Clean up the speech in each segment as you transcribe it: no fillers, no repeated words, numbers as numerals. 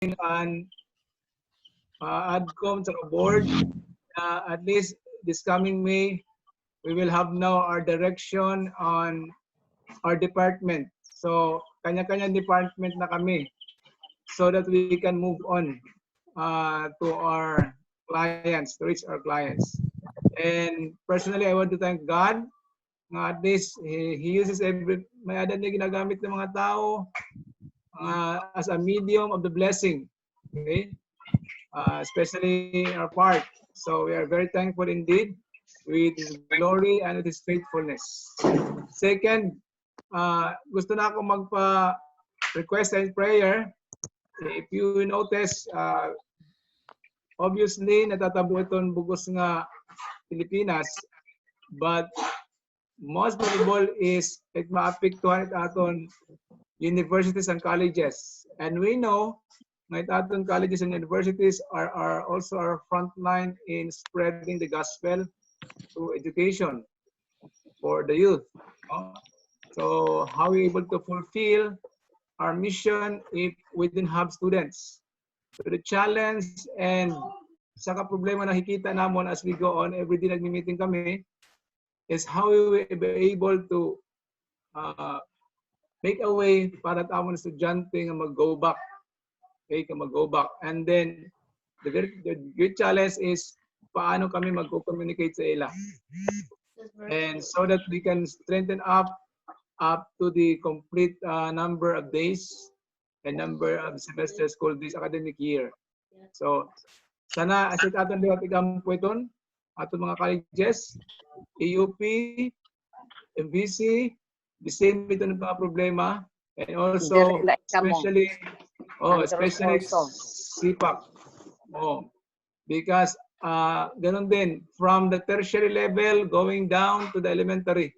an ADCOM sa board. At least this coming May, we will have now our direction on our department. So, kanya-kanya department na kami so that we can move on to our clients, to reach our clients. And personally, I want to thank God na at least He uses may adan niya ginagamit ng mga tao as a medium of the blessing. Okay? Especially our part. So we are very thankful indeed with His glory and with His faithfulness. Second, gusto na ako magpa-request and prayer. If you notice, obviously, natatabo itong bugos nga Pilipinas, but most probable is it maapektuhan aton universities and colleges. And we know nga aton colleges and universities are also our front line in spreading the gospel through education for the youth. So how are we able to fulfill our mission if we didn't have students? So the challenge and saka problema na nakikita namon as we go on, every day nagmi-meeting kami, is how we will be able to make a way para tamon estudyante nga mag-go back. Okay, mag-go back. And then, the great challenge is paano kami mag-communicate sa ila. And so that we can strengthen up to the complete number of days and number of semesters called this academic year. So, sana asit aton liwat igampo iton aton mga colleges, AUP, MVC, the same ito ng mga problema, and also especially CPAC. Because ganun din from the tertiary level going down to the elementary.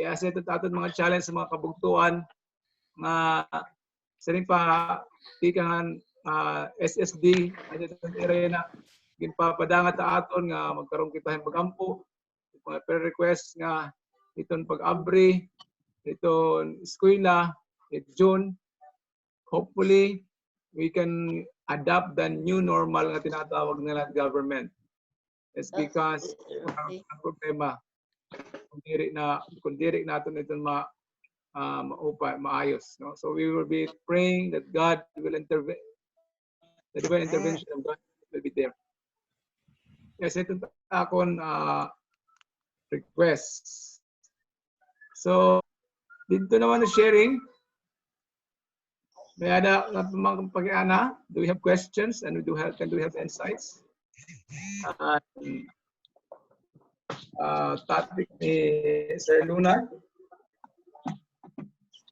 As ito aton mga challenge sa mga kabugtuan na sanin pa tikangan SSD at itong area na ginpapadangat ta aton nga magkaroon kita magampo mga per request nga itong pag-abri itong eskwela June. Hopefully we can adapt the new normal nga tinatawag nila government. It's because ang problema kung diri natin itong maayos. No? So we will be praying that God will intervene. The divine intervention of God will be there. Yes, ito akong requests. So, dito naman na sharing. May ada mga pag-ana. Do we have questions and do we have insights? Topic ni Sir Luna.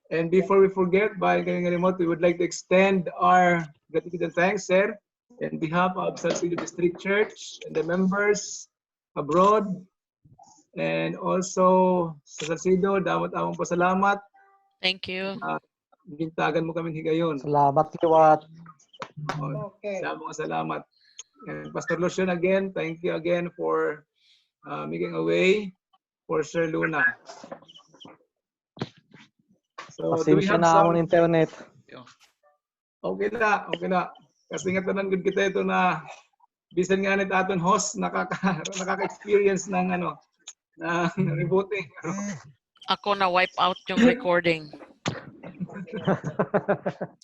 And before we forget, by getting a remote, we would like to extend our gratitude and thanks, sir, on behalf of Salcedo District Church and the members abroad, and also sa Salcedo, dapat akong pasalamat. Thank you. Gintagan mo kami higayon. Salamat liwat. Okay. Salamat. And Pastor Lucian again, thank you again for making a way for Sir Luna. So, Pasensya na ako ng internet. Okay na. Kasi nga tanan gud kita ito na bisan nga nit aton host nakaka-experience ng rebooting. Ako na wipe out yung recording.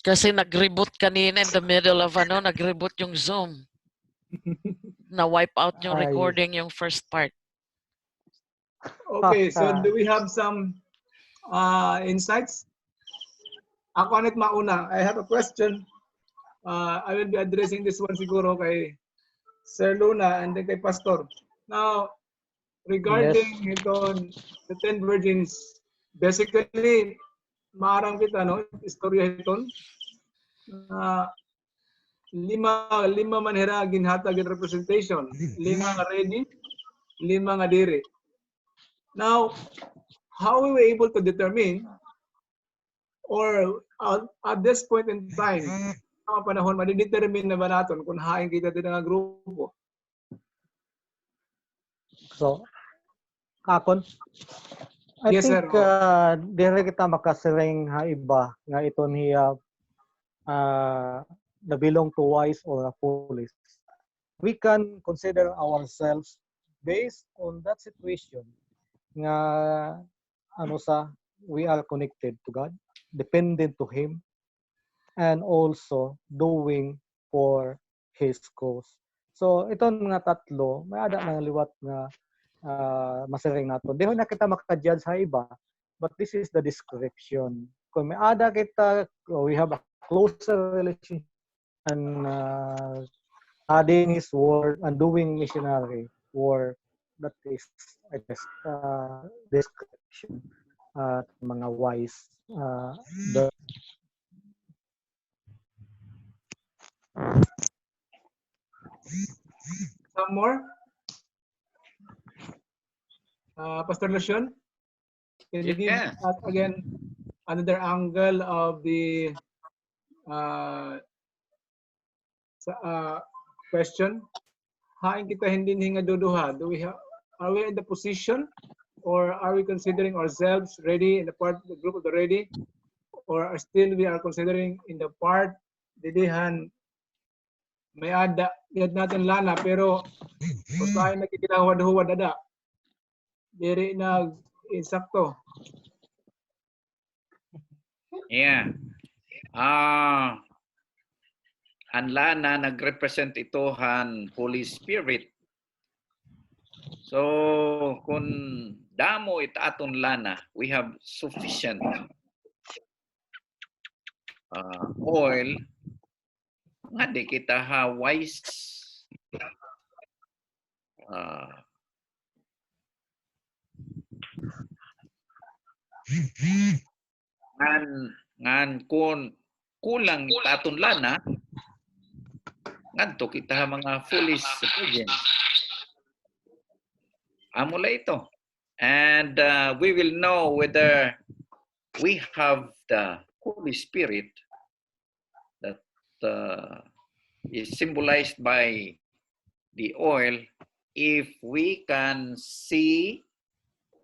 Kasi nag-reboot kanina in the middle of nag-reboot yung Zoom. Na wipe out yung recording yung first part. Okay, so do we have some insights? Ako anit mauna. I have a question. I will be addressing this one siguro kay Sir Luna and then kay Pastor. Now, regarding the 10 virgins, basically, maarang kita, istorya iton. Lima manhera ginhatag in representation. 5 nga ready, 5 nga diri. Now, how are we able to determine or at this point in time, mga panahon, madidetermine na ba natin kung hain kita din nga grupo? So, kakon? I Yes, think dire kita makasiring ha iba nga ito niya belong to wise or a foolish. We can consider ourselves based on that situation nga we are connected to God, dependent to Him, and also doing for His cause. So itong mga tatlo, may ada na liwat nga masiring nato. Di na kita maka-judge sa iba, but this is the description. Kung may ada kita, we have a closer relationship and adding His word and doing missionary work, that is, I guess, description mga wise. Some more? Pastor Lucian, can you give us again another angle of the question? Hain kita hindi hinga duduha. Are we in the position, or are we considering ourselves ready in the part of the group of the ready, or still we are considering in the part didihan may ada yad natin lana pero usahay nagkikinahawad-huwad ada. Diri na insakto. Yeah. Ang lana nag-represent ito han Holy Spirit. So kung damo itaton lana, we have sufficient oil nga di kita ha wise ngan kun kulang taton lana ngadto kita mga foolish virgins. Amula ito. And we will know whether we have the Holy Spirit that is symbolized by the oil if we can see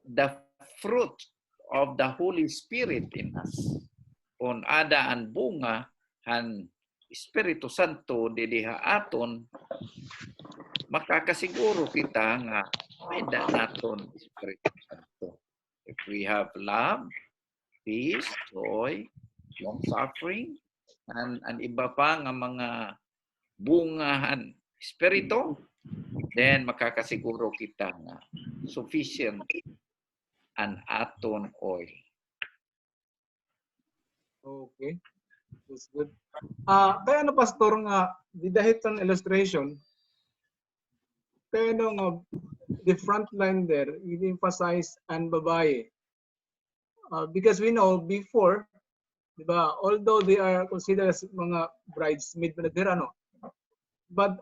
the fruit of the Holy Spirit in us. Kung ada ang bunga han Espiritu Santo didiha aton, makakasiguro kita nga may naton Espiritu Santo. If we have love, peace, joy, long-suffering, and iba pa nga mga bungahan Espiritu, then makakasiguro kita nga sufficient an aton oil. Okay. That's good. Kaya ano, Pastor, nga, didahit ang illustration, kaya ano nga, the front line there, you emphasize ang babae. Because we know before, di ba, although they are considered as mga bridesmaid na dira, no? But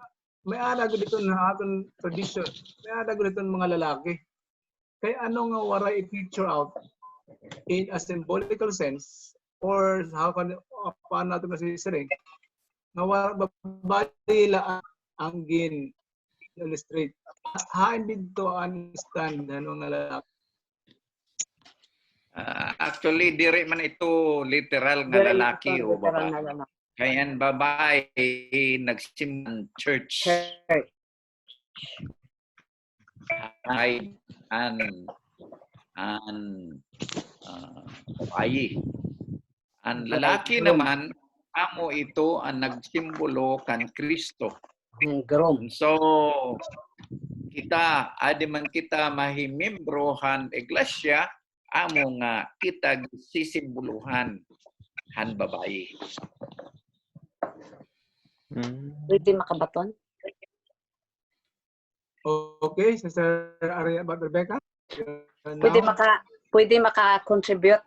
may alago dito na ating tradition, may alago dito mga lalaki. Kaya ano nga waray i-picture out in a symbolical sense, or how can paano natin masisiring na babae lang ang gin-illustrate. Hain dito understand anong lalaki. Actually, diri man ito literal nga lalaki o babae. Kaya babae nagsimang church. Ay babae. Ang lalaki naman, amo ito ang nagsimbolo kan Kristo. So, kita, adi man kita mahimembro han iglesia, amo nga kita sisimboluhan han babae. Pwede makabaton? Okay, Sister Rebecca? Pwede maka-contribute.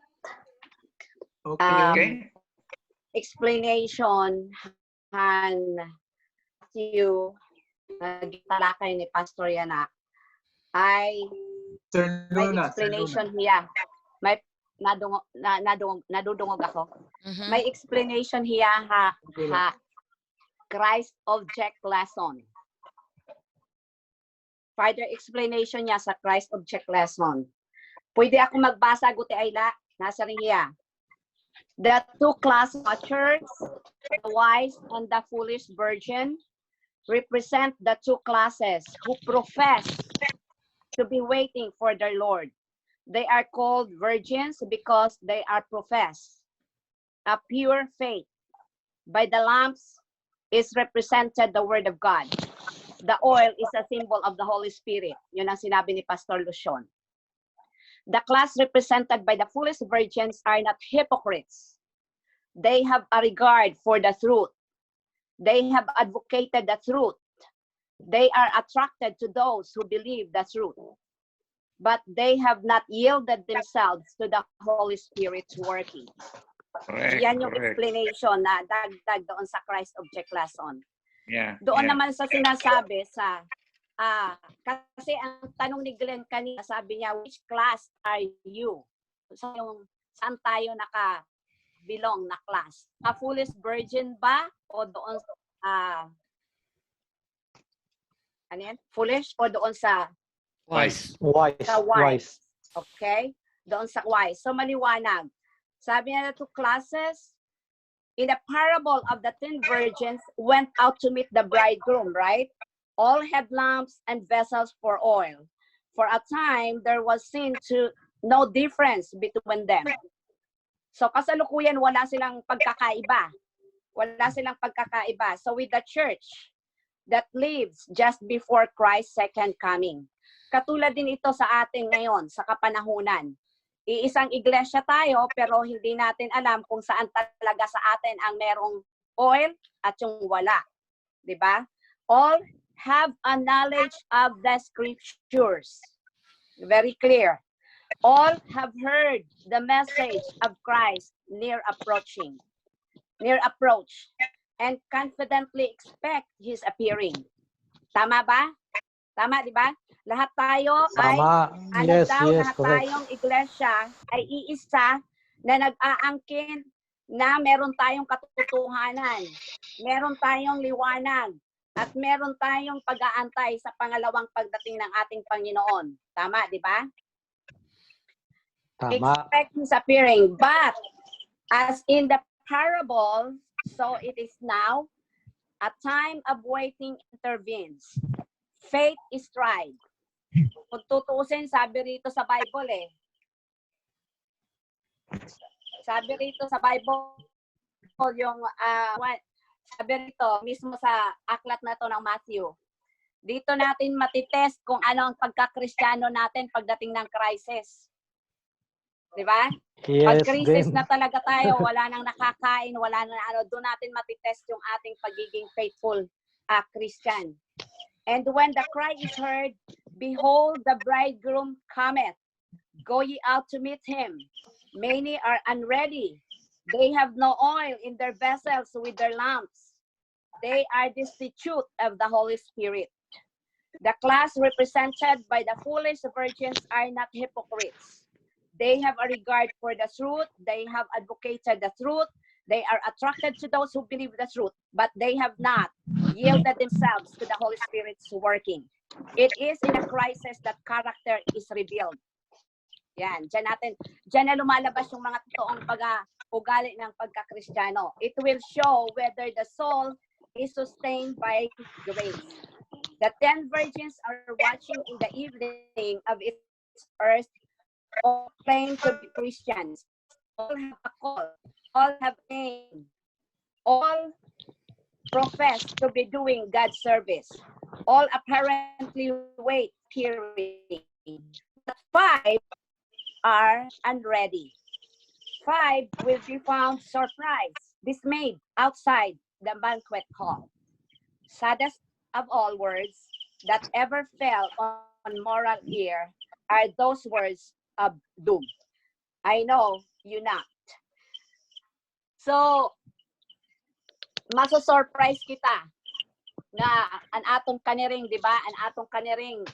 Okay. Explanation han you gitalakay ni Pastor Yana ay may explanation hiya. May nadudungog ako. May explanation hiya ha Christ object lesson. Further explanation niya sa Christ object lesson. Pwede ako magbasa guti ayla nasa rin hiya. The two class watchers, the wise and the foolish virgin, represent the two classes who profess to be waiting for their Lord. They are called virgins because they are professed a pure faith. By the lamps is represented the Word of God. The oil is a symbol of the Holy Spirit. Yun ang sinabi ni Pastor Lucion. The class represented by the foolish virgins are not hypocrites. They have a regard for the truth. They have advocated the truth. They are attracted to those who believe the truth. But they have not yielded themselves to the Holy Spirit's working. Correct. Yan yung Correct. explanation na dagdag doon sa Christ Object Lesson. Yeah. Doon yeah. naman sa sinasabi sa, kasi ang tanong ni Glenn kanina, sabi niya, which class are you? So yung, saan tayo naka-belong na class? A foolish virgin ba? O doon, ano yan? Foolish? O doon sa Wise. Wise. Sa wise. Wise. Okay? Doon sa wise. So maliwanag. Sabi niya, the two classes, in the parable of the 10 virgins went out to meet the bridegroom, right? All had lamps and vessels for oil. For a time, there was seen to no difference between them. So kasalukuyan, wala silang pagkakaiba. Wala silang pagkakaiba. So with the church that lives just before Christ's second coming. Katulad din ito sa atin ngayon, sa kapanahunan. Iisang iglesia tayo, pero hindi natin alam kung saan talaga sa atin ang merong oil at yung wala. Diba? All have a knowledge of the scriptures. Very clear. All have heard the message of Christ near approach, and confidently expect His appearing. Tama ba? Tama, di ba? Lahat tayo ay, Tama. Yes, yes, lahat correct. tayong iglesia ay iisa na nag-aangkin na meron tayong katotohanan, meron tayong liwanag, at meron tayong pag-aantay sa pangalawang pagdating ng ating Panginoon. Tama, di ba? Tama. Expect His appearing. But, as in the parable, so it is now, a time of waiting intervenes. Faith is tried. Kung tutuusin, sabi rito sa Bible Sabi rito sa Bible, yung, sabi rito, mismo sa aklat na to ng Matthew. Dito natin matitest kung ano ang pagkakristyano natin pagdating ng crisis. Di ba? Pag Yes, crisis then. na talaga tayo, wala nang nakakain, wala nang ano, doon natin matitest yung ating pagiging faithful Christian. And when the cry is heard, behold, the bridegroom cometh. Go ye out to meet him. Many are unready. They have no oil in their vessels with their lamps. They are destitute of the Holy Spirit. The class represented by the foolish virgins are not hypocrites. They have a regard for the truth. They have advocated the truth. They are attracted to those who believe the truth, but they have not yielded themselves to the Holy Spirit's working. It is in a crisis that character is revealed. Yan, dyan na lumalabas yung mga totoong ugali ng pagkakristyano. It will show whether the soul is sustained by grace. The 10 virgins are watching in the evening of its earth, all claim to be Christians. All have a call. All have aim. All profess to be doing God's service. All apparently wait hearing. But 5 are unready. 5 will be found surprised, dismayed outside the banquet hall. Saddest of all words that ever fell on moral ear are those words of doom. I know you not. So, maso-surprise kita na an atong kaniring, di ba? An atong kaniring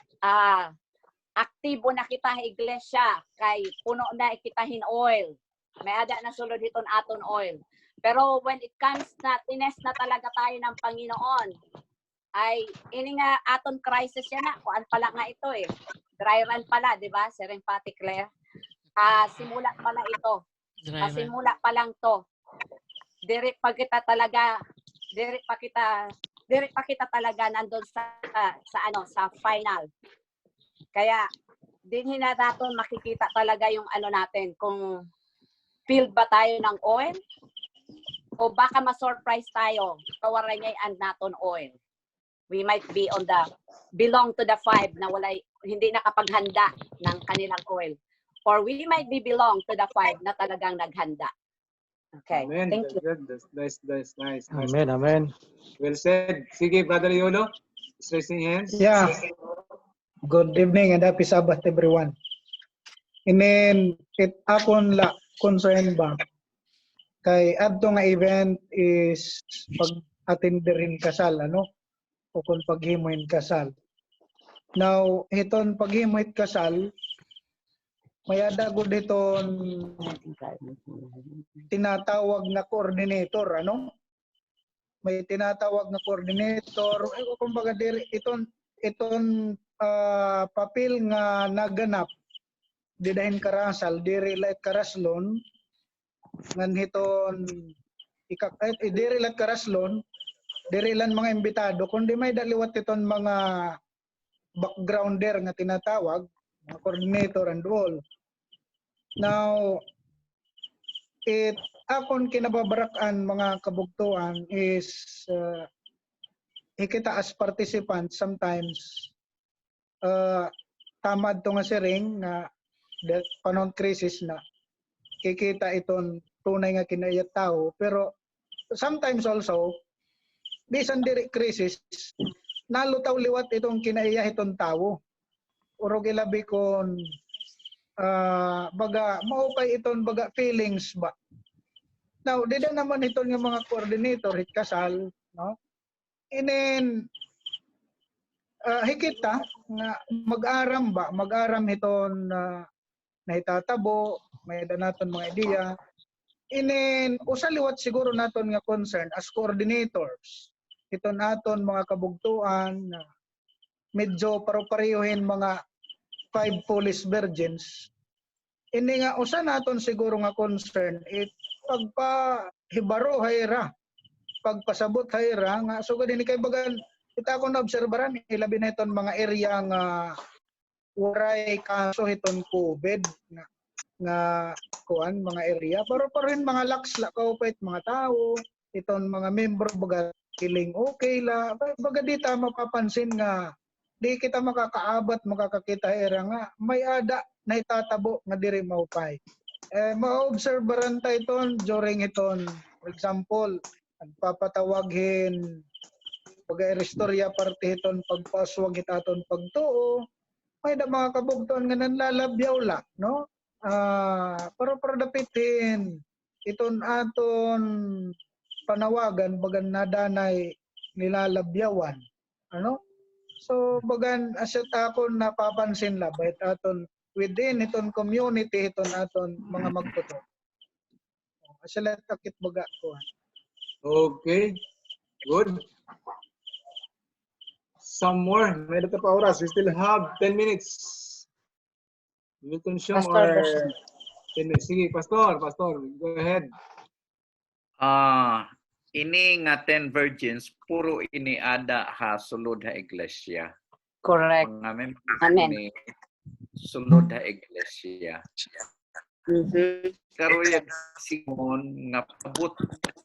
aktibo na kita iglesia kay puno na ikitahin oil. May ada na sulod hiton aton oil. Pero when it comes na tines na talaga tayo ng Panginoon, ay ini nga aton crisis yan na. Kuan pala nga ito Dry run pala, di ba? Sir Empathy Claire. Simula pala ito. Driver. Pasimula pa lang to. Dire pa kita talaga nandun sa final. Kaya din natin makikita talaga yung natin kung filled ba tayo ng oil o baka ma-surprise tayo kawarayaan naton oil. We might be belong to the 5 na hindi nakapaghanda ng kanilang oil. Or we might be belong to the 5 na talagang naghanda. Okay. Amen. Thank you. That's good. That's nice. Amen, amen. Well said. Sige, Brother Yolo. Raising hands. Yeah. Good evening and happy Sabbath everyone. Inen akon la concern ba kay adto nga event is pag-attenderin kasal o kung paghimoy kasal. Now, hiton paghimoy kasal mayada gud iton tinatawag na coordinator may tinatawag na coordinator kumbaga iton papel nga naganap didahin karasal diri like karaslon ngan hiton diri like karaslon diri lan mga imbitado kundi may daliwat iton mga backgrounder nga tinatawag mga coordinator and all. Now, akon kinababarakan mga kabugtuan is hikita as participants sometimes tamad to nga siring na panahon krisis na kikita iton tunay nga kinayat tao pero sometimes also bisan diri krisis nalutaw liwat itong kinaiya itong tao. Urog ilabi kon baga maupay iton baga feelings ba. Now, dida naman iton nga mga coordinator hit kasal, Inen hikita nga mag-aram iton nahitatabo, may naton mga ideya. Inen usaliwat siguro naton nga concern as coordinators. Iton naton mga kabugtuan na medyo paro-parehohin mga 5 foolish virgins. Ini nga usa naton siguro nga concern pagpahibaro hayra, pagpasabot hayra nga sugod ini kay bagan kita ko naobserbaran ilabi na iton mga area nga waray kaso iton COVID nga kuan mga area pero rin mga laksla kaupay mga tao iton mga membro baga kiling okay la baga dita mapapansin nga di kita makakaabat makakakita era nga may ada na itatabo nga diri maupay. Ma-observeran ta iton during iton for example nagpapatawaghin pag-restorya parte iton pagpaswag itaton pagtuo may da mga kabugtuan nga nanlalabyaw la para dapitin iton aton panawagan bagan nadanay nilalabyawan so bagan asyat akon napapansin la bait aton within iton community iton aton mga magtuto asya takit baga ko. Okay. Good. Some more. May data pa oras. We still have 10 minutes. We will consume our 10 minutes. Sige, Pastor. Go ahead. Ini nga 10 virgins, puro ini ada ha sulod ha iglesia. Correct. Mga membro Amen. ini sulod ha iglesia. Karo yung Simon nga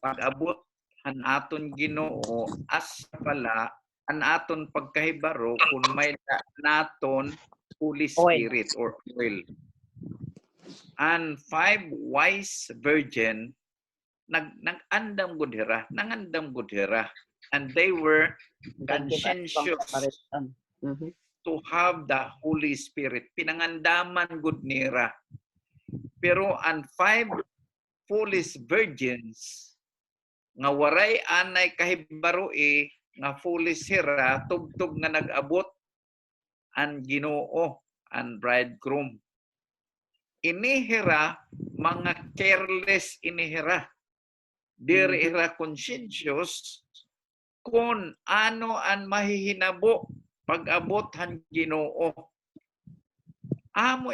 pag-abot han aton Ginoo as pala an aton pagkahibaro kung may naton Holy Spirit or oil. And 5 wise virgin nangandam gudhira, and they were conscientious to have the Holy Spirit. Pinangandaman gud nira. Pero ang 5 foolish virgins nga waray anay kahibaro nga foolish hira tugtog nga nag-abot ang Ginoo ang bridegroom. Inihira mga careless inihira. Diri ira conscientious kung ano ang mahihinabo pag-abot han Ginoo. Amo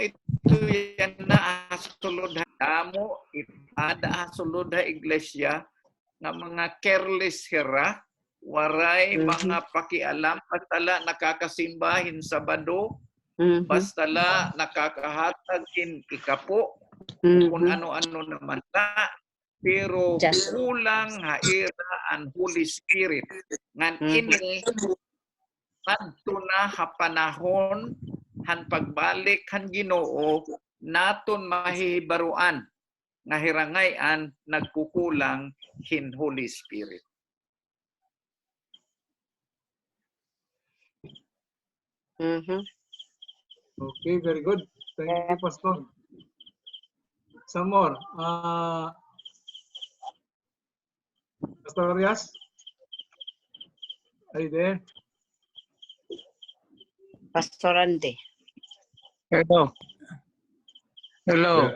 ito yan na sulod damo ipada sulod ha iglesia nga mga careless hera waray mga pakialam basta nakakasimbahin Sabado basta nakakahatag in ikapo kung ano-ano naman na pero Just- kulang haira ang Holy Spirit ngan ini adto na ha panahon han pagbalik han Ginoo naton mahibaruan nga hirangayan nagkukulang hin Holy Spirit. Okay, very good. Thank you, Pastor. Some more. Pastor Rias? Are you there? Pastor Randy. Hello. Hello.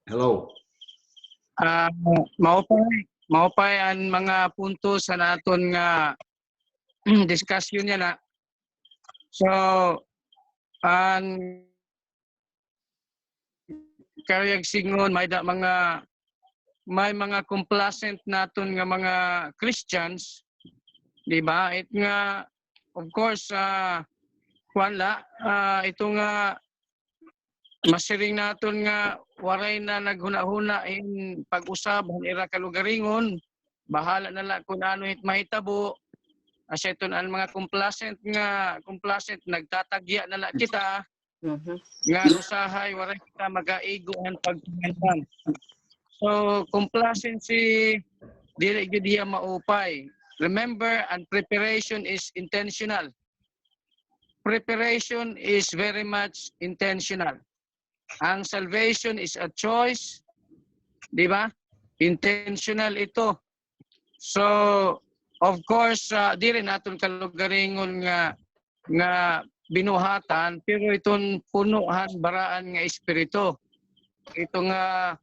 Hello. Maupay ang mga punto sa naton nga discussion niya na. So, ang kariyag singon may mga complacent naton nga mga Christians, di ba? It nga of course ito nga masiring naton nga waray na naghuna-huna in pag-usab ira kalugaringon bahala na lang kung ano hit mahitabo aseton ang mga complacent nagtatagya na lang kita nga usahay waray kita magaigo ang pagtuman. So complacency dili gyud diha maupay. Remember, and preparation is intentional. Preparation is very much intentional. Ang salvation is a choice, di ba? Intentional ito. So, of course, di rin natin kalugaringon nga binuhatan, pero itong punuhan baraan nga espiritu. Ito nga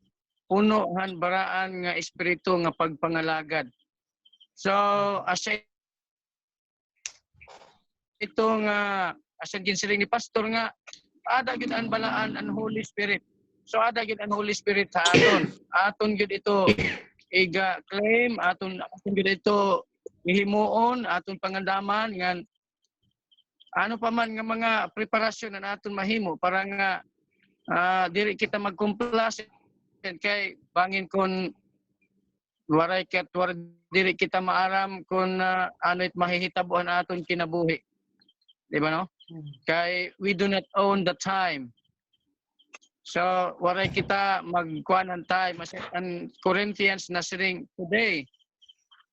punuhan baraan nga espiritu nga pagpangalagad. So, asa ginsiling ni pastor nga ada gyud ang balaan ang Holy Spirit. So ada gyud ang Holy Spirit sa aton. Aton gyud ito iga claim, aton gyud ito himuon, aton pangandaman nga ano pa man nga mga preparasyon na aton mahimo para nga dili kita mag-complace kay bangin kon waray ket dili kita maaram kung ano it mahihitabuan aton kinabuhi. Di ba no? Kay we do not own the time. So waray kita magkuan ng time. Ang Corinthians na siring today.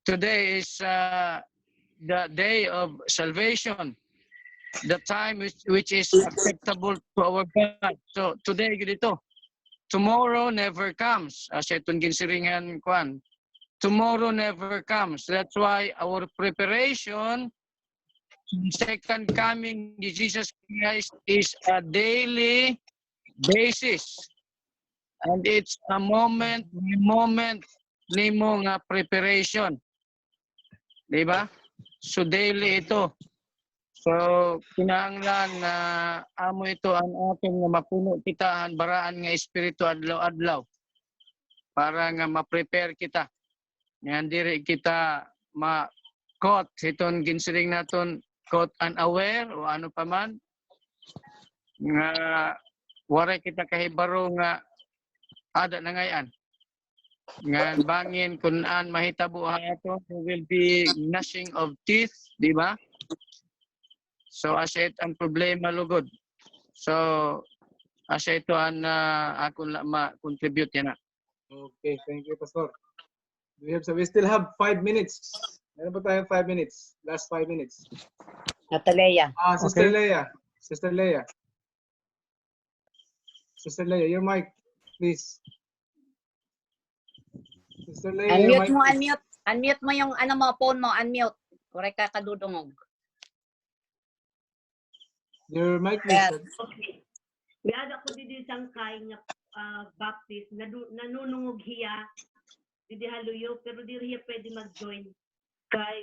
Today is the day of salvation. The time which is acceptable to our God. So today gito. Tomorrow never comes. As itong ginsiringan kuan. Tomorrow never comes. That's why our preparation, second coming of Jesus Christ is a daily basis. And it's a moment nimo nga preparation. Diba? So daily ito. So kinahanglan na amo ito ang ating nga mapuno kita ang baraan nga espiritu adlaw-adlaw para nga ma-prepare kita. Yan diri kita ma-caught hiton ginsiring naton caught unaware o ano pa man nga waray kita kahibaro nga ada na ngayon nga bangin kun an mahitabo ato will be gnashing of teeth, di ba? So asa ang problema lugod. So asa ito ang akon ma-contribute yan na. Okay, thank you, Pastor. We still have 5 minutes. Meron pa tayong 5 minutes. Last 5 minutes. Natalea. Sister Okay. Leia. Sister Leia. Sister Leia, your mic, please. Sister Leia, your mic. Unmute mo, unmute mo yung ano mo, phone mo, unmute. Correct ka kadudungog. Your mic, please. Yes. Okay. Miada ko didi sangkay nga baptist nanunungog hiya didi haluyo pero diri hiya pwede mag-join kay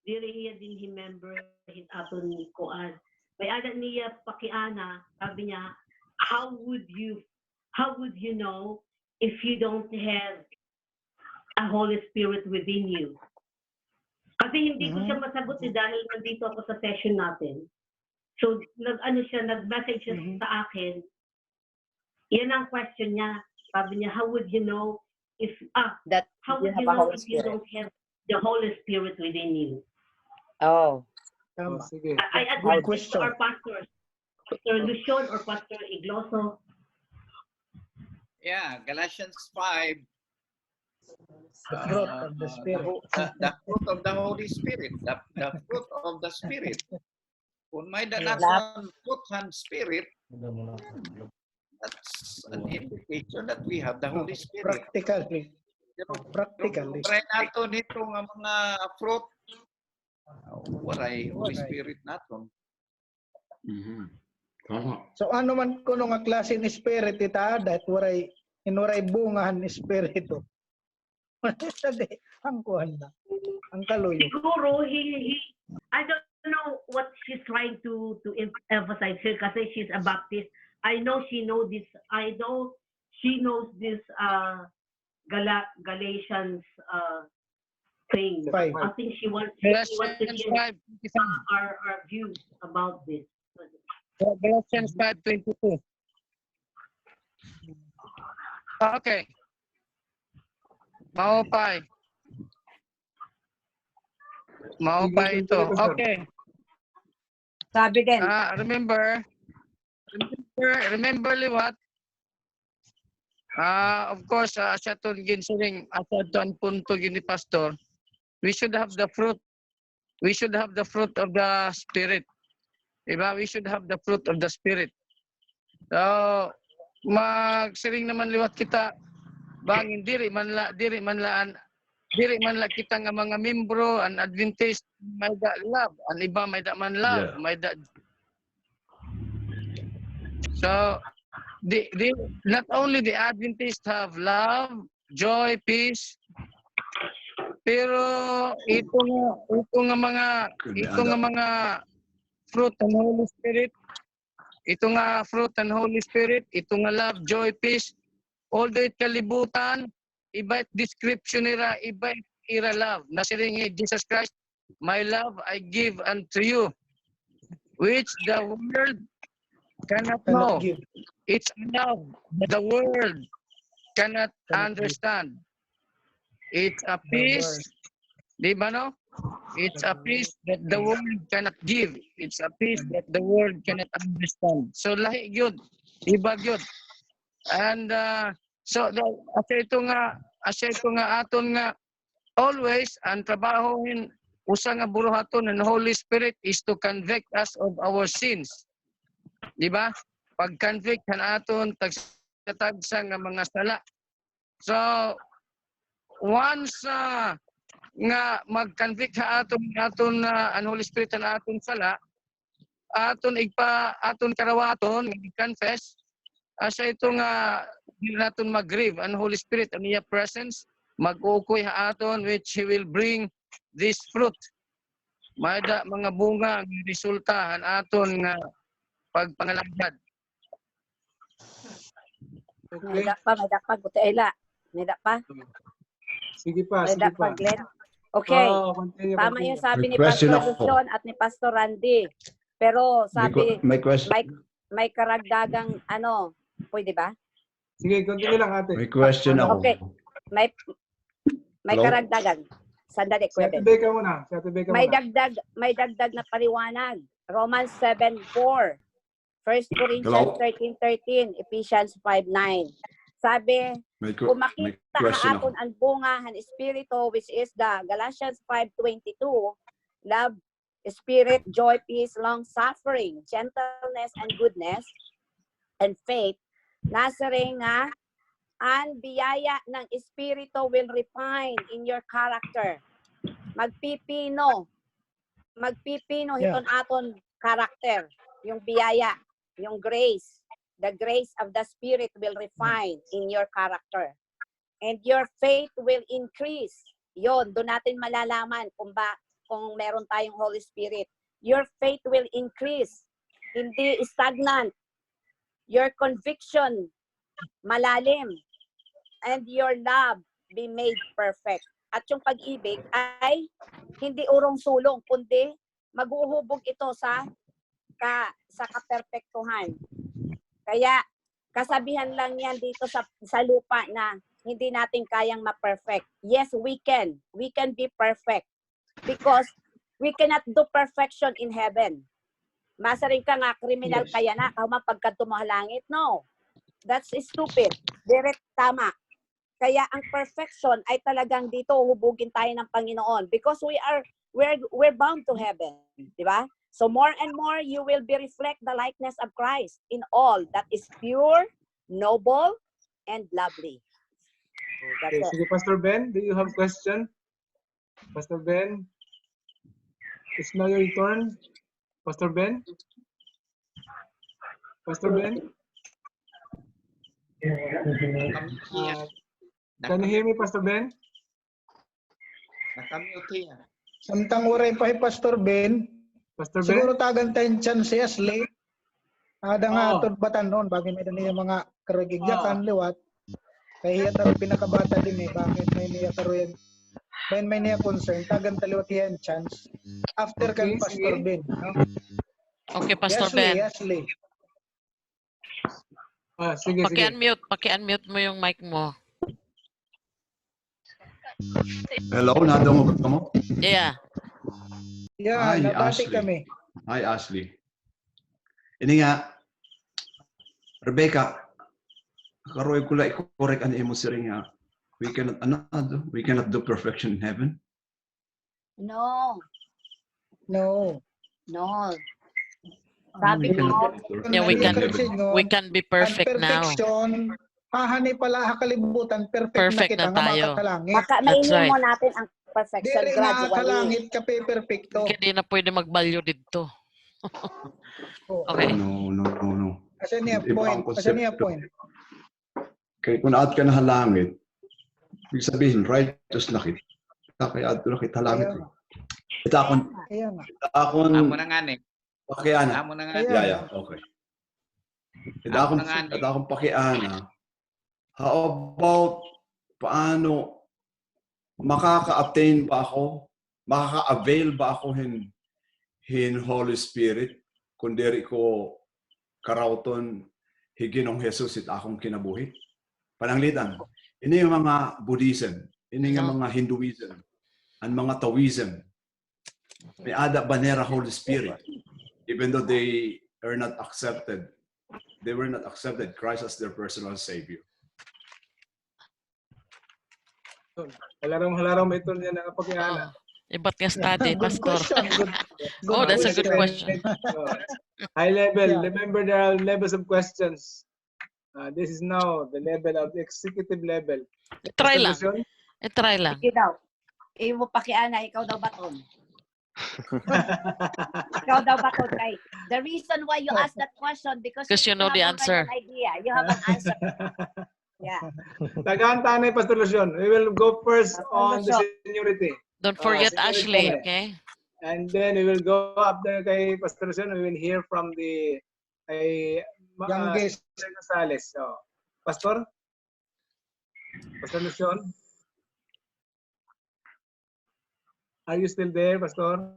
diri hiya din member hin aton kuan. May ada niya pakiana sabi niya how would you know if you don't have a Holy Spirit within you? Kasi hindi ko siya masagot dahil nandito ako sa session natin. So, nag-message siya sa akin. Yan ang question niya. Sabi niya, how would you know if you don't have the Holy Spirit within you? Oh. Oh, sige. I address this to our pastors, Pastor Lucian or Pastor Igloso. Yeah, Galatians 5. The fruit of the Spirit. The fruit of the Holy Spirit. The fruit of the Spirit. Kung may danas ng fruit ng Spirit, that's an indication that we have the Holy Spirit. Practically. Try nato nito nga mga fruit. Waray Holy Spirit nato. So ano man kuno nga klase ni Spirit itaada at waray bungahan ni Espiritu. Ang kuhan na. Ang kaluyo. Siguro, I don't know what she's trying to emphasize here kasi she's a Baptist. I know she knows this. I know she knows this Galatians thing. Five. I think she wants to Galatians hear 5:22. our views about this. Galatians 5:22. Okay. Maupay ito. Okay. Sabi din. Remember liwat. Of course, sa ton ginsiling aton punto gini pastor. We should have the fruit. We should have the fruit of the Spirit. Diba? We should have the fruit of the Spirit. So, magsiring naman liwat kita bangin diri man la kita nga mga membro an Adventist may da love, an iba may da man love, may da. So not only the Adventists have love, joy, peace, pero ito nga mga fruit ng Holy Spirit, ito nga fruit ng Holy Spirit, ito nga love, joy, peace, although it kalibutan, iba description nila, iba ira love. Nasiring Jesus Christ, my love I give unto you, which the world cannot know. It's love that the world cannot understand. It's a peace, di ba no? It's a peace that the world cannot give. It's a peace that the world cannot understand. So lahi gyud, iba gyud. And so asa ito nga aton nga always ang trabahohin usa nga buruhaton ng Holy Spirit is to convict us of our sins. Di ba? Pag-convict aton tagsa nga mga sala. So once nga mag-convict aton ang Holy Spirit na aton sala, aton karawaton confess asa ito nga hindi natin mag-grieve ang Holy Spirit, ang iya presence, mag-uukoy aton which He will bring this fruit. May da mga bunga ang resulta ang aton nga pagpangalagad. May dakpa, buti Ella. May dakpa. Sige pa. Glenn. Okay. Continue. Tama yung sabi ni Question Pastor ako. Lucian at ni Pastor Randy. Pero sabi, May question. may karagdagang pwede ba? Sige, continue lang ate. May question ako. Okay. May Hello? karagdagan. Sandali, Si Ate pwede. Becca muna. May dagdag na paliwanag. Romans 7:4. 1 Corinthians Hello? 13:13, Ephesians 5:9. Sabi, kung May makita question aton ako. ang bunga ng Espiritu, which is the Galatians 5:22, love, spirit, joy, peace, long-suffering, gentleness, and goodness, and faith, nasaring nga, ang biyaya ng Espiritu will refine in your character. Magpipino hiton aton character, yung biyaya, yung grace. The grace of the Spirit will refine in your character. And your faith will increase. Yon, doon natin malalaman kung meron tayong Holy Spirit. Your faith will increase. Hindi stagnant. your conviction malalim, and your love be made perfect. At yung pag-ibig ay hindi urong-sulong, kundi maghuhubog ito sa kaperpektuhan. Kaya kasabihan lang yan dito sa lupa na hindi natin kayang ma-perfect. Yes, we can. We can be perfect because we cannot do perfection in heaven. Masaring ka nga, kriminal kaya na, pagka tumahalangit. No, that's stupid. Direct tama. Kaya ang perfection ay talagang dito hubugin tayo ng Panginoon because we're bound to heaven, di ba? So more and more you will be reflect the likeness of Christ in all that is pure, noble, and lovely. Okay. Sige, Pastor Ben, do you have question? Pastor Ben, it's now your turn. Pastor Ben? Pastor Ben? Can you hear me, Pastor Ben? Nakamute yan. Samtang waray pa Pastor Ben, Pastor Ben? siguro tagan tayong chance si Ashley. Ada nga Oo. atod batan noon, bagay may niya mga karagigyakan, liwat. Kaya hiya taro pinakabata din bakit may niya taro yan. May niya concern, tagan taliwat yan chance. After kan Okay, Pastor sige. Ben. No? Okay, Pastor Ben. Ashley. Sige, sige. Paki-unmute mo yung mic mo. Hello, nadong mo? Yeah. Yeah, Hi, nabati Ashley. kami. Hi, Ashley. Ini nga, Rebecca, karoy ko lang i-correct ang imo siring nga. We cannot do perfection in heaven. No. No. Sabi We ko, cannot do perfection in heaven. We can be perfect now. Perfection, hahani pala hakalibutan, Perfect na kita na nga tayo. makakalangit. That's right. mainin mo natin ang perfection Diri nga gradually. kalangit ka perfecto. Hindi na pwede magbalyo dito. Okay. No. Asa niya Iba ang point? Asa niya konsepto. point? Kaya kung naat ka na halangit, ibig sabihin, righteous na kita. Kaya ato na kita halangit. Kaya nga. Amo na nga ni. Pakiana. Amo na nga. Yeah, okay. Ito akong pakiana. How about paano makaka-obtain ba ako? Makaka-avail ba ako hin Holy Spirit? Kung diri ko karauton higinong Jesus it akong kinabuhi. Pananglitan. Ini yung mga Buddhism, ini yung mga Hinduism, ang mga Taoism. May ada banera Holy Spirit. Even though they were not accepted Christ as their personal Savior. Halarong ito niya na pakiana. Iba't nga study, Good Pastor. question. Oh, that's a good question. High level. Yeah. Remember, there are levels of questions. This is now the level of the executive level. Try lang. Solution? Try lang. Sige daw. Mo pakiana, ikaw daw baton. Ikaw daw baton kay. The reason why you ask that question because you know the have answer. already an idea. You have an answer. Yeah. Tagaan tanay, Pastor Lucian. We will go first on the seniority. Don't forget seniority. Ashley, okay? And then we will go up there kay Pastor Lucian. We will hear from the Youngest. Gonzales. So, Pastor Lucian. Are you still there, Pastor?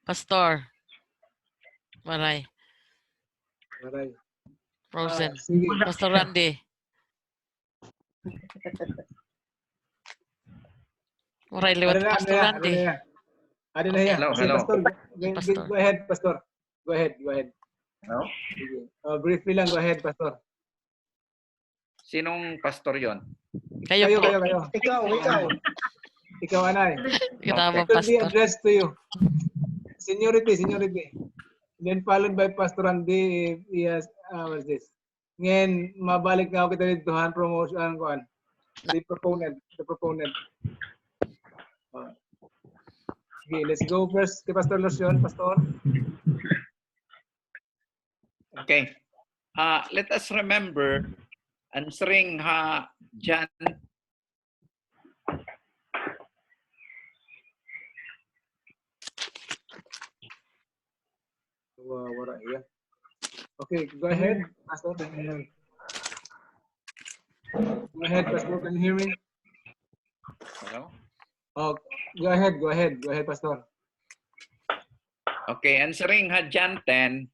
Pastor. Maray. Maray. Frozen. Sige. Pastor Randy. Maray liwat Pastor Randy. Hello. Pastor. Go ahead, Pastor. Go ahead. No? Sige. Briefly lang, go ahead, Pastor. Sinong pastor yon? Kayo po. Kayo. Ikaw, Anay. Ginamang It will be Pastor. addressed to you. Seniority. Then followed by Pastor Randy. Yes, what's this? Ngayon, mabalik na ako kita dito, promotion ko. The proponent. Okay, let's go first kay Pastor Lucian. Pastor. Okay. Let us remember answering John ba? Yeah. Okay, go ahead, Pastor. Go ahead, Pastor. Can you hear me? Hello? Oh, go ahead, Pastor. Okay, answering ha John 10,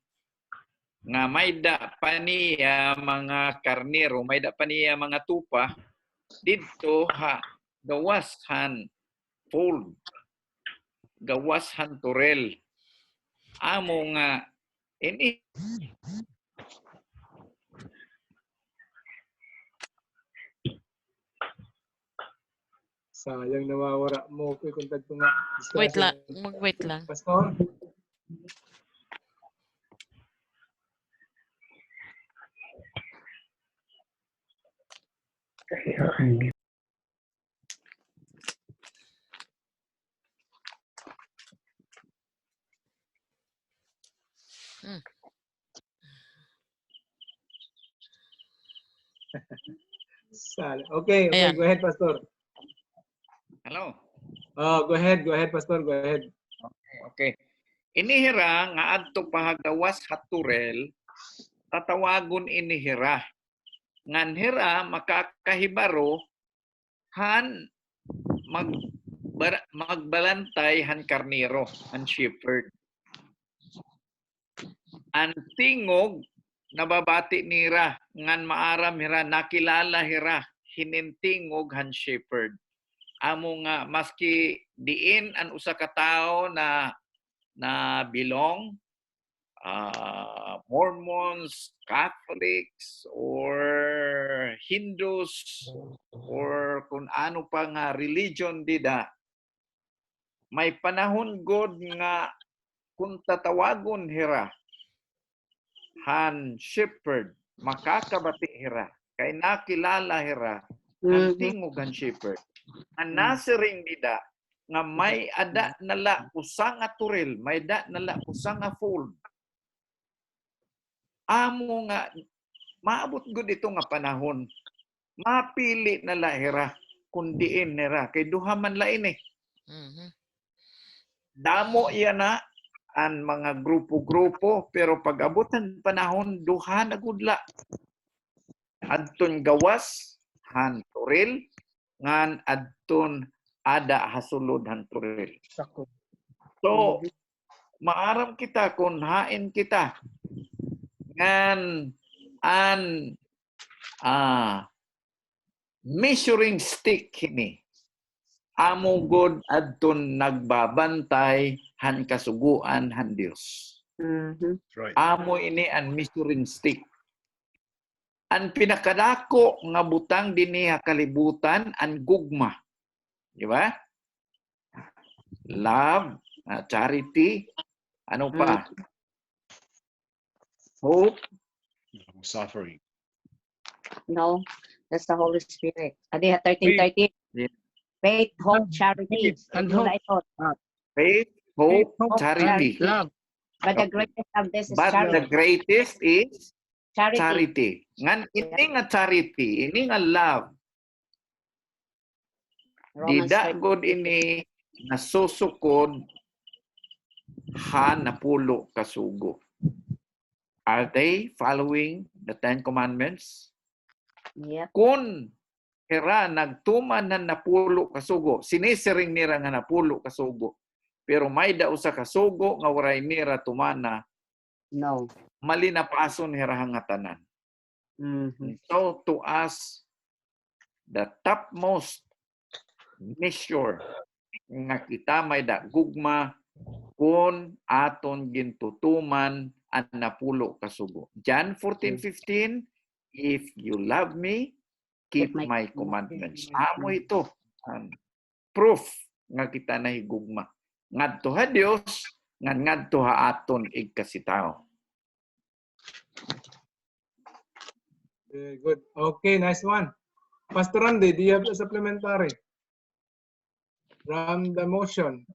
nga may da pa niya mga karnero, may da pa niya mga tupa, dito ha, gawashan fold, gawashan turel. Amo nga, ini Sayang nawawala mo ko kung tagpo nga. Wait lang. Mag-wait lang. Pastor. Okay, Ayan. go ahead, Pastor. hello. Go ahead, Pastor, go ahead. Okay. Inihira nga adto pahagawas haturel, tatawagon inihira. Ngan hira makakahibaro han magbalantay han karnero, han shepherd. Ang tingog nababati nira ngan maaram hira nakilala hira hinintingog han shepherd. Amo nga maski diin an usa ka tawo na belong Mormons, Catholics, or Hindus, or kung ano pa nga religion dida, may panahon god nga kung tatawagon hira han shepherd makakabati hira kay nakilala hira han tingog han shepherd ang nasiring dida nga may ada nala usang turil, may da nala usang fold. Amo nga maabot gud ito nga panahon mapili nala hira kundiin hira kay duha man lain eh. Damo iya na ang mga grupo-grupo pero pag abutan panahon duha na gudla. Adton gawas han turil ngan adton ada hasulod han turil. So maaram kita kung hain kita ngan an measuring stick ini amo god adton nagbabantay han kasuguan han Dios. Right. Amo ini an measuring stick. Ang pinakadako nga butang dinhi kalibutan ang gugma. Di ba? Love, charity, ano pa? Hope, Suffering. No, that's the Holy Spirit. Adiha 13:13. Yeah. Faith, hope, charity. And Wala ito. faith, hope, Hope, charity. Love. But the greatest of this is But the charity. greatest is Charity. charity. Ngan ini nga charity, ini nga love. Romans Dida 13. god ini nasusukod ha napulo kasugo. Are they following the Ten Commandments? Yep. Kung hera nagtuman na napulo kasugo, sinisiring nira nga napulo kasugo. Pero may da usa kasugo nga waray nira tumana, No. mali na pason hera nga tanan. So to us, the topmost measure nga kita may da gugma kung aton gintutuman ang napulo kasugo. John 14:15, if you love me, keep my commandments. Amo ito ang proof nga kita nahigugma. Ngadto ha Dios, ngadto ha aton igkasitao. Very good. Okay, nice one. Pastor Randy, do you have a supplementary from the motion?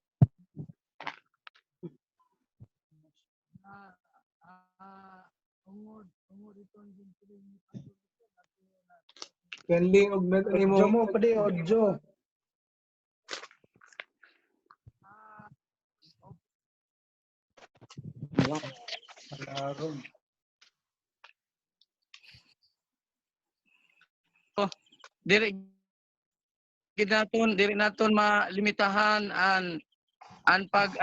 Kenling augment ani mo. Odjo mo pa di, odjo. Alaron. Diri naton malimitahan an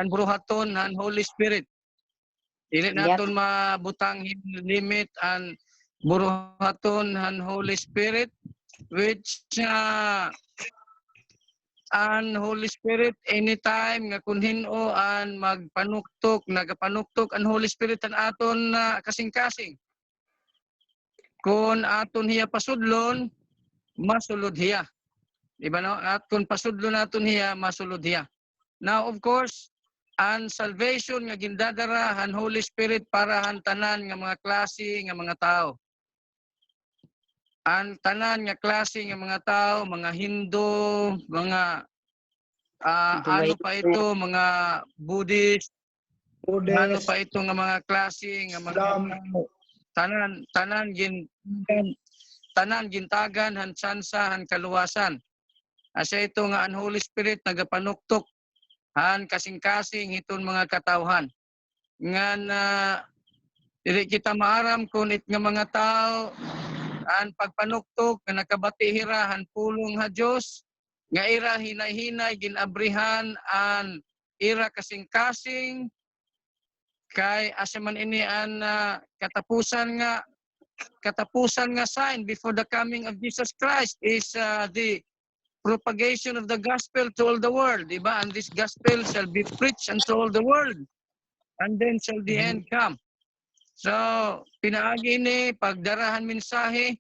buruhaton an Holy Spirit. Dili naton mabutang limit an buruhaton han Holy Spirit, which an Holy Spirit anytime nga kun hin-o an magpanuktok, nagapanuktok an Holy Spirit an aton kasing-kasing. Kung aton hiya pasudlon, masulod hiya. Diba no? At kung pasudlon naton hiya, masulod hiya. Now of course, ang salvation nga gindadara han Holy Spirit para han tanan nga mga klase nga mga tao. Ang tanan nga klase nga mga tao, mga Hindu, mga ano pa ito, mga Buddhist, ano pa ito nga mga klase nga mga tanan gintagan han sansa han kaluwasan. Asa ito nga ang Holy Spirit nagapanuktok han kasing-kasing iton mga katawhan. Nga na dili kita maaram kung it nga mga tao ang pagpanuktok nga nakabatihira han pulong ha Dios nga ira hinay-hinay ginabrihan an ira kasing-kasing kay asa man ini an katapusan nga sign before the coming of Jesus Christ is the propagation of the gospel to all the world, diba? And this gospel shall be preached unto all the world, and then shall the end come. So, pinaagi ni pagdarahan mensahe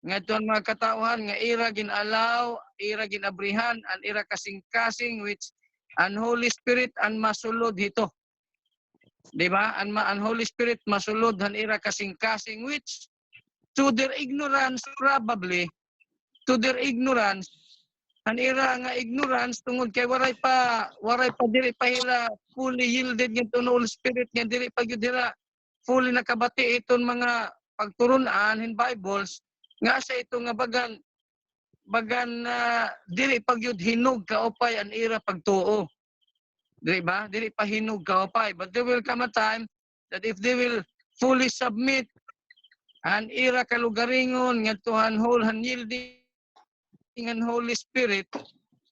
nga itong mga katauhan nga ira ginalaw, ira ginabrihan, an ira kasing-kasing which an Holy Spirit an masulod hito. Diba? An Holy Spirit masulod han ira kasing-kasing which to their ignorance probably, to their ignorance, an ira nga ignorance tungod kay waray pa diri pa hila fully yielded nga itong Holy Spirit nga diri pa gyud hila fully nakabati iton mga pagturunan in Bibles nga sa ito nga bagan diri pa gyud hinog kaupay an ira pagtuo. Diri ba? Diri pa hinog kaupay. But there will come a time that if they will fully submit an ira kalugaringon nga tuhan whole han yielding ang Holy Spirit,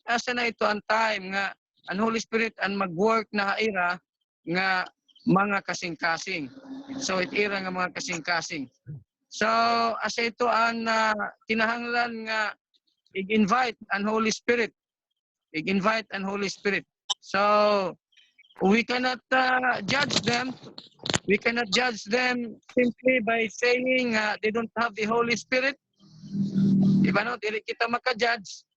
asa na ito ang time nga ang Holy Spirit ang mag-work na ira nga mga kasing-kasing. So it ira nga mga kasing-kasing. So asa ito ang kinahanglan nga i-invite ang Holy Spirit. I-invite ang Holy Spirit. So we cannot judge them. We cannot judge them simply by saying they don't have the Holy Spirit. Diba no? Dili kita maka-judge.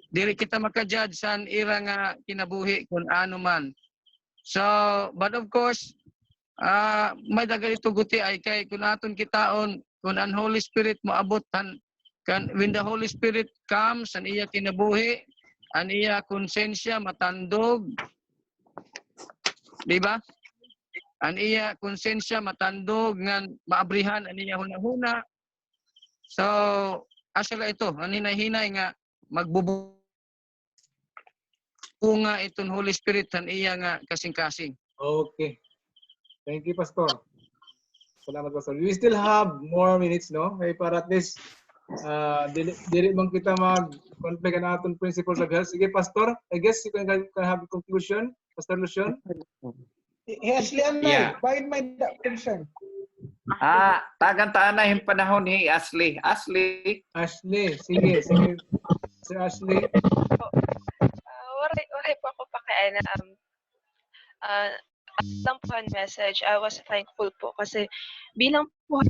Dili kita maka-judge sa ira nga kinabuhi kung ano man. So, but of course, may dagal ito guti ay kay kung aton kitaon, kung ang Holy Spirit moabot when the Holy Spirit comes, ang iya kinabuhi, ang iya konsensya matandog. Diba? Ang iya konsensya matandog nga maabrihan ang iya hunahuna. So, asala ito, ang hinay-hinay nga magbubunga itong Holy Spirit han iya nga kasing-kasing. Okay. Thank you, Pastor. Salamat, Pastor. We still have more minutes, no? Kaya para at least, dili man kita mag-conflict ang atong principles of health. Sige, Pastor, I guess you can have a conclusion. Pastor Lucian? Yes, Yeah. find my concern. Tagan-taan na yung panahon ni Ashley. Ashley. Ashley, sige. Si Ashley. Waray po ako pakain. Lang po ang message. I was thankful po kasi bilang po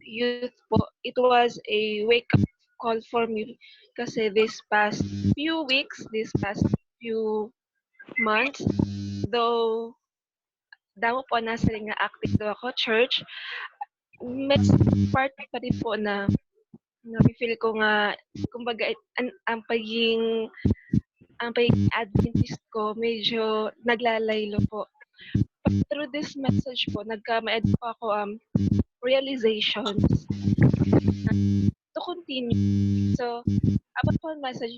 youth po, it was a wake-up call for me kasi this past few weeks, this past few months, though damo po nasa nga active daw ako church, may part pa rin po na feel ko nga kumbaga ang pagiging Adventist ko medyo naglalaylo po. But through this message po nagka-ma-add po ako realizations to continue. So about po ang message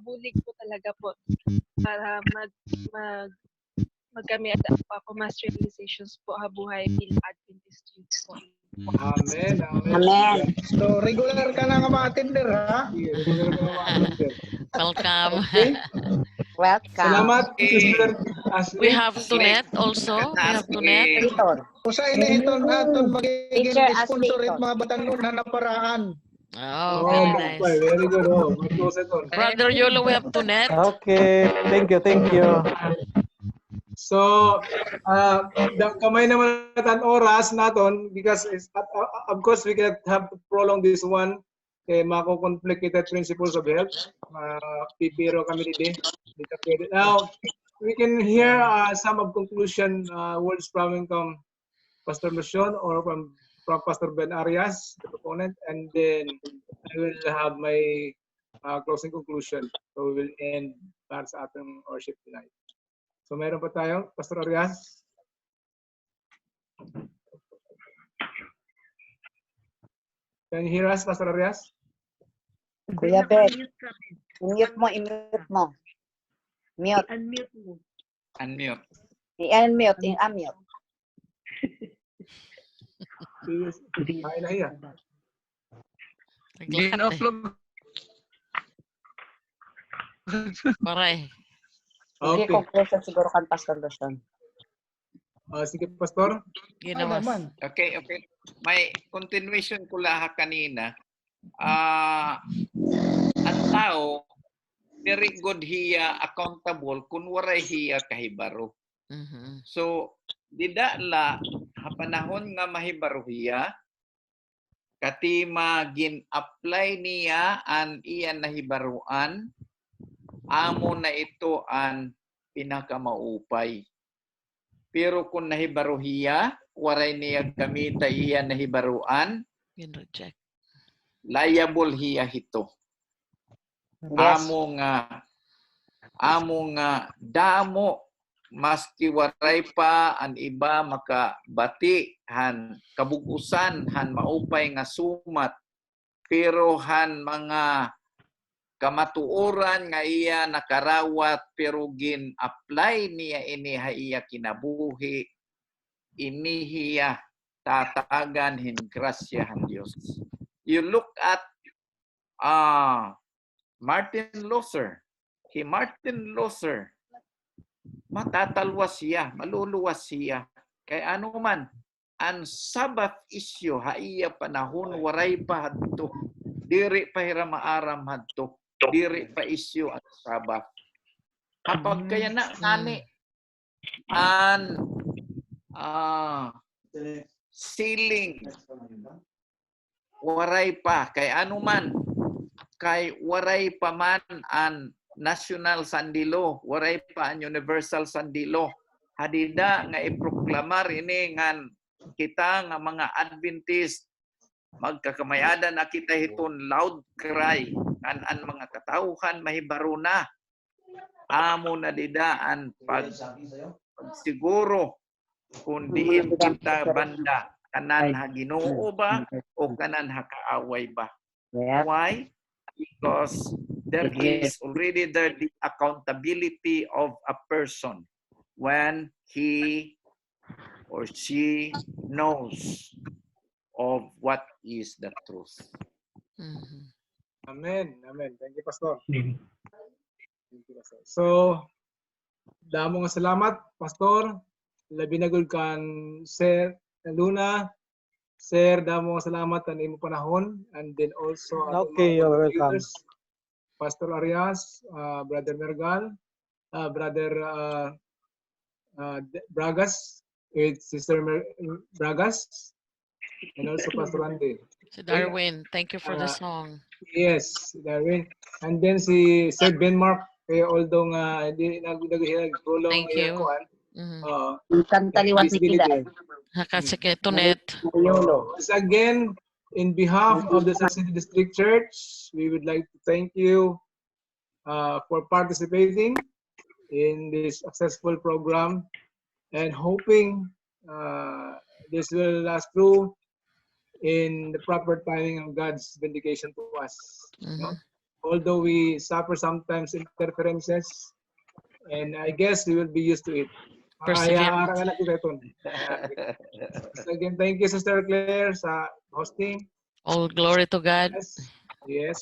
bulig po talaga po para magkami ako mass realizations po habuhay bilang Adventist youth po. Amen. Amen. Amen. So, regular ka na nga ma-attender, ha? Sige, regular ka na ma-attender. Welcome. Okay. Welcome. Salamat, Sister We Ashley. have Tunet also. We have Tunet. Titor. Usa ini iton aton magiging Teacher sponsor Ashley. it mga batangnon na naparaan. Oh, Oh, very good. nice. Very good. Oh, mag-close ito. Brother Yolo, we have Tunet. Okay. Thank you. Thank you. So, kamay naman natin oras naton because of course we cannot have to prolong this one kay mako-complicated principles of health. Pipiro kami dito. Now, we can hear some of conclusion words from Pastor Lucian or from Pastor Ben Arias, the proponent, and then I will have my closing conclusion. So we will end para sa ating worship tonight. So meron pa tayo, Pastor Arias. Can you hear us, Pastor Arias? Kuya Bet, i-mute mo, i-mute mo. Mute. Unmute mo. Unmute. I-unmute, i-unmute. Kain na hiya. Gain of love. Paray. Hindi Okay. conclusion siguro kan Pastor Lucian. Sige, Pastor. Ginawas. Okay. May continuation ko lahat kanina. Ang tao, very good hiya accountable kung waray hiya kahibaro. Mhm. So, didala panahon nga mahibaro hiya, katima gin-apply niya an iyan nahibaruan, amo na ito ang pinakamaupay. Pero kung nahibaro hiya, waray niya gamita iyan nahibaruan, Gin-reject. liable hiya hito. Yes. Amo nga damo maski waray pa ang iba makabati han kabugusan han maupay nga sumat pero han mga kamatuoran nga iya nakarawat pero gin apply niya ini iya kinabuhi inihiya tatagan hin grasya han Dios. You look at Martin Luther. Martin Luther, matatalwas siya, maluluwas siya. Kaya ano man, ang Sabbath issue, haiya panahon, waray pa hadto. Diri pa hiramaaram hadto. Diri pa issue ang Sabbath. Kapag kaya na, nani, ang ceiling, waray pa. Kaya ano man, kay waray pa man ang national sandilo, waray pa ang universal sandilo. Hadida nga iproklamar ini nga kita nga mga Adventist magkakamayada na kita hiton loud cry an mga katauhan mahibaro na. Amo na dida ang pagsiguro kung diin kita banda kanan ha Ginoo ba o kanan ha kaaway ba. Why? Because there is already the accountability of a person when he or she knows of what is the truth. Mhm. Amen. Amen. Thank you, Pastor. Thank you, Pastor. So, damo nga salamat, Pastor. Labi na gud kan Sir Luna. Sir, damo nga salamat ang imo panahon, and then also Okay, you're welcome. Pastor Arias, Brother Mergal, Brother Bragas, with Sister Bragas, and also Pastor Andy. Si Darwin, thank you for the song. Yes, Darwin. And then si Sir Benmark, although hindi nagtulong. Thank you. Kantaliwas ni Kiday. Hakasike Tunet. Once again, in behalf of the San City District Church, we would like to thank you for participating in this successful program and hoping this will last through in the proper timing of God's vindication to us. You know? Although we suffer sometimes interferences, and I guess we will be used to it. Perseverance. Anak kita ito. So again, thank you, Sister Claire, sa hosting. All glory to God. Yes. Yes.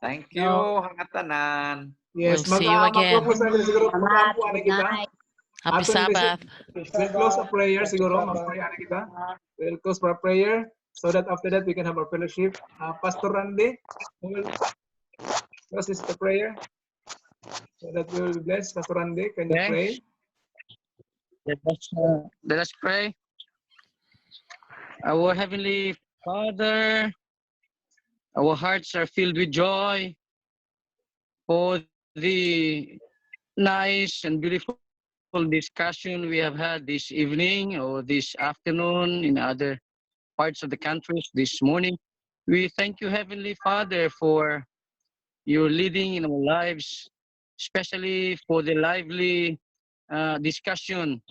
Thank you, Now, hangatanan. yes. We'll see you again. Mag-propose na siguro. Salamat. Mag-ampuan na Good kita. night. Happy Aton Sabbath. We'll close a prayer siguro. Mag-pray na kita. We'll close for a prayer so that after that we can have our fellowship. Pastor Randy, who will close this the prayer so that we will be blessed. Pastor Randy, can you Okay. pray? Let us pray. Our Heavenly Father, our hearts are filled with joy for the nice and beautiful discussion we have had this evening or this afternoon in other parts of the country this morning. We thank you, Heavenly Father, for your leading in our lives, especially for the lively discussion.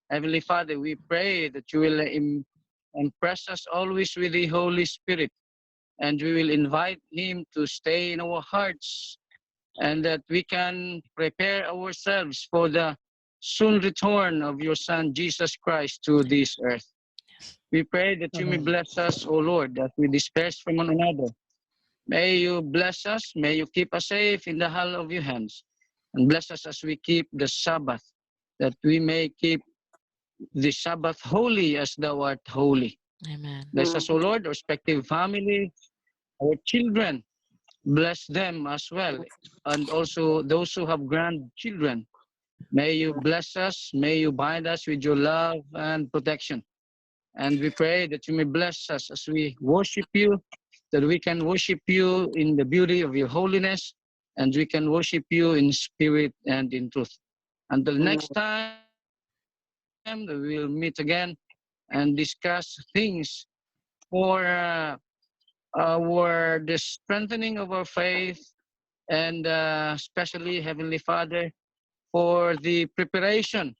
Heavenly Father, we pray that you will impress us always with the Holy Spirit, and we will invite him to stay in our hearts, and that we can prepare ourselves for the soon return of your Son, Jesus Christ, to this earth. We pray that you may bless us, O Lord, that we disperse from one another. May you bless us, may you keep us safe in the hollow of your hands, and bless us as we keep the Sabbath, that we may keep the Sabbath holy as thou art holy. Amen. Bless us, O Lord, our respective family, our children, bless them as well, and also those who have grandchildren. May you bless us, may you bind us with your love and protection. And we pray that you may bless us as we worship you, that we can worship you in the beauty of your holiness, and we can worship you in spirit and in truth. Until next time, we will meet again and discuss things for the strengthening of our faith, and especially, Heavenly Father, for the preparation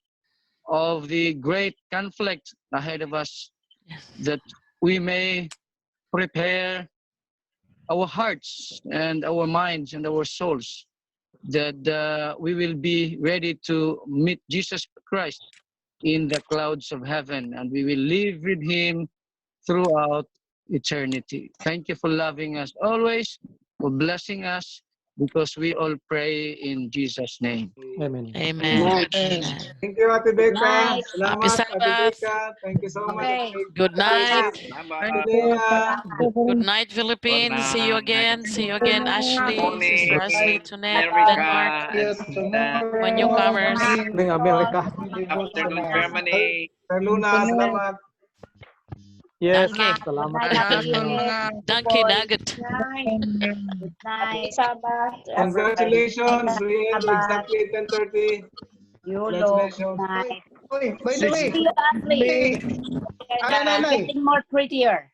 of the great conflict ahead of us, that we may prepare our hearts and our minds and our souls, that we will be ready to meet Jesus Christ in the clouds of heaven, and we will live with him throughout eternity. Thank you for loving us always, for blessing us, because we all pray in Jesus' name. Amen. Amen. Amen. Thank you, Ate Becca. night. Salamat, Happy Ate Sabbath. Becca. Thank you so much. Okay. Good night. Ate Lea. Good night, Philippines. See you again. See you again, Ashley, Sister Ashley, Tunette, Denmark, my newcomers. Ning Amerika. Afternoon, Germany. Sir Luna, salamat. Yes, Danke. salamat. Good night, Ate Edith. Danke, Dagat. Good night. Congratulations. We end exactly 10:30. Yolo. Good Congratulations. night. Oy, by the way, See you, Ashley. Nanay. Getting more prettier.